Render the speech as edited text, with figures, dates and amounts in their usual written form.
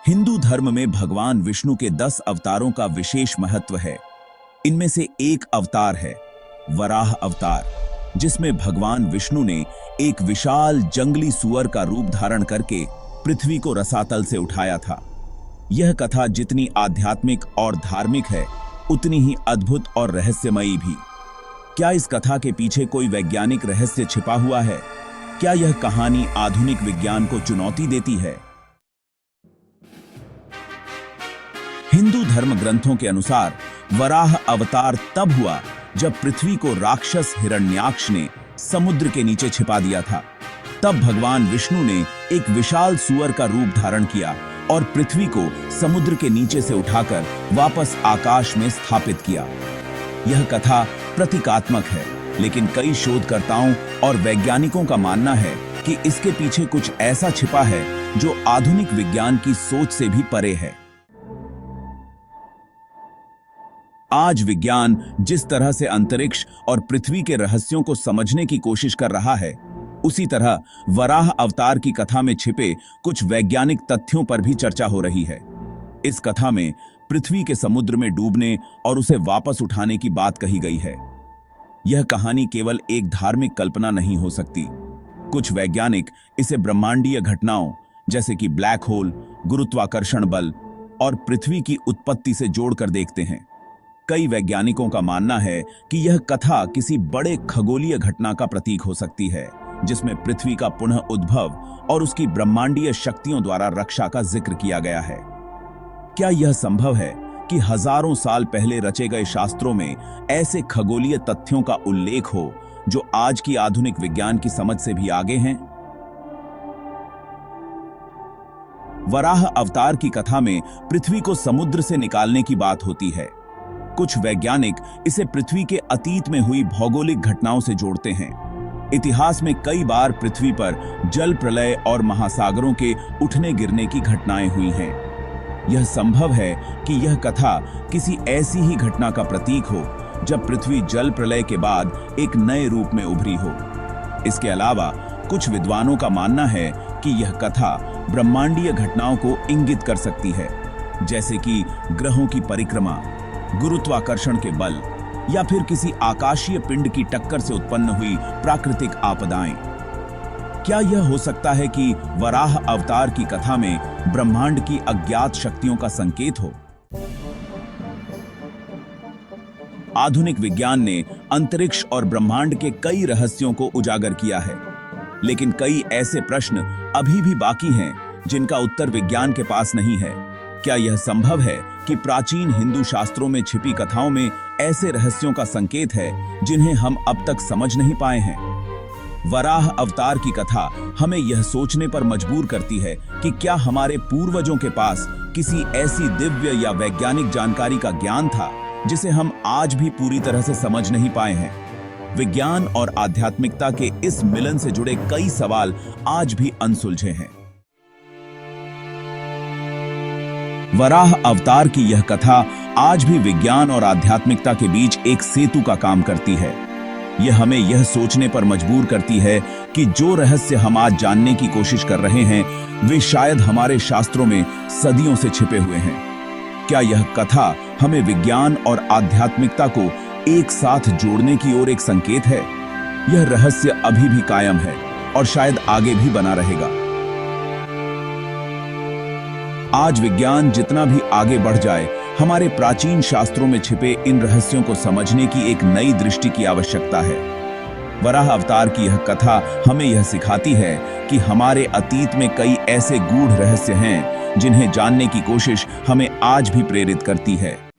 हिंदू धर्म में भगवान विष्णु के 10 अवतारों का विशेष महत्व है। इनमें से एक अवतार है वराह अवतार, जिसमें भगवान विष्णु ने एक विशाल जंगली सुअर का रूप धारण करके पृथ्वी को रसातल से उठाया था। यह कथा जितनी आध्यात्मिक और धार्मिक है, उतनी ही अद्भुत और रहस्यमयी भी। क्या इस कथा के पीछे कोई वैज्ञानिक रहस्य छिपा हुआ है? क्या यह कहानी आधुनिक विज्ञान को चुनौती देती है? हिंदू धर्म ग्रंथों के अनुसार वराह अवतार तब हुआ जब पृथ्वी को राक्षस हिरण्याक्ष ने समुद्र के नीचे छिपा दिया था। तब भगवान विष्णु ने एक विशाल सुअर का रूप धारण किया और पृथ्वी को समुद्र के नीचे से उठाकर वापस आकाश में स्थापित किया। यह कथा प्रतीकात्मक है, लेकिन कई शोधकर्ताओं और वैज्ञानिकों का मानना है कि इसके पीछे कुछ ऐसा छिपा है जो आधुनिक विज्ञान की सोच से भी परे है। आज विज्ञान जिस तरह से अंतरिक्ष और पृथ्वी के रहस्यों को समझने की कोशिश कर रहा है, उसी तरह वराह अवतार की कथा में छिपे कुछ वैज्ञानिक तथ्यों पर भी चर्चा हो रही है। इस कथा में पृथ्वी के समुद्र में डूबने और उसे वापस उठाने की बात कही गई है। यह कहानी केवल एक धार्मिक कल्पना नहीं हो सकती। कुछ वैज्ञानिक इसे ब्रह्मांडीय घटनाओं जैसे कि ब्लैक होल, गुरुत्वाकर्षण बल और पृथ्वी की उत्पत्ति से जोड़कर देखते हैं। कई वैज्ञानिकों का मानना है कि यह कथा किसी बड़े खगोलीय घटना का प्रतीक हो सकती है, जिसमें पृथ्वी का पुनः उद्भव और उसकी ब्रह्मांडीय शक्तियों द्वारा रक्षा का जिक्र किया गया है। क्या यह संभव है कि हजारों साल पहले रचे गए शास्त्रों में ऐसे खगोलीय तथ्यों का उल्लेख हो जो आज की आधुनिक विज्ञान की समझ से भी आगे हैं? वराह अवतार की कथा में पृथ्वी को समुद्र से निकालने की बात होती है। कुछ वैज्ञानिक इसे पृथ्वी के अतीत में हुई भौगोलिक घटनाओं से जोड़ते हैं। इतिहास में कई बार पृथ्वी पर जल प्रलय और महासागरों के उठने गिरने की घटनाएं हुई हैं। यह संभव है कि यह कथा किसी ऐसी ही घटना का प्रतीक हो जब पृथ्वी जल प्रलय के बाद एक नए रूप में उभरी हो। इसके अलावा कुछ विद्वानों का मानना है कि यह कथा ब्रह्मांडीय घटनाओं को इंगित कर सकती है, जैसे कि ग्रहों की परिक्रमा, गुरुत्वाकर्षण के बल या फिर किसी आकाशीय पिंड की टक्कर से उत्पन्न हुई प्राकृतिक आपदाएं। क्या यह हो सकता है कि वराह अवतार की कथा में ब्रह्मांड की अज्ञात शक्तियों का संकेत हो? आधुनिक विज्ञान ने अंतरिक्ष और ब्रह्मांड के कई रहस्यों को उजागर किया है, लेकिन कई ऐसे प्रश्न अभी भी बाकी हैं जिनका उत्तर विज्ञान के पास नहीं है। क्या यह संभव है कि प्राचीन हिंदू शास्त्रों में छिपी कथाओं में ऐसे रहस्यों का संकेत है जिन्हें हम अब तक समझ नहीं पाए हैं? वराह अवतार की कथा हमें यह सोचने पर मजबूर करती है कि क्या हमारे पूर्वजों के पास किसी ऐसी दिव्य या वैज्ञानिक जानकारी का ज्ञान था जिसे हम आज भी पूरी तरह से समझ नहीं पाए हैं। विज्ञान और आध्यात्मिकता के इस मिलन से जुड़े कई सवाल आज भी अनसुलझे हैं। वराह अवतार की यह कथा आज भी विज्ञान और आध्यात्मिकता के बीच एक सेतु का काम करती है। यह हमें यह सोचने पर मजबूर करती है कि जो रहस्य हम आज जानने की कोशिश कर रहे हैं, वे शायद हमारे शास्त्रों में सदियों से छिपे हुए हैं। क्या यह कथा हमें विज्ञान और आध्यात्मिकता को एक साथ जोड़ने की ओर एक संकेत है? यह रहस्य अभी भी कायम है और शायद आगे भी बना रहेगा। आज विज्ञान जितना भी आगे बढ़ जाए, हमारे प्राचीन शास्त्रों में छिपे इन रहस्यों को समझने की एक नई दृष्टि की आवश्यकता है। वराह अवतार की यह कथा हमें यह सिखाती है कि हमारे अतीत में कई ऐसे गूढ़ रहस्य हैं जिन्हें जानने की कोशिश हमें आज भी प्रेरित करती है।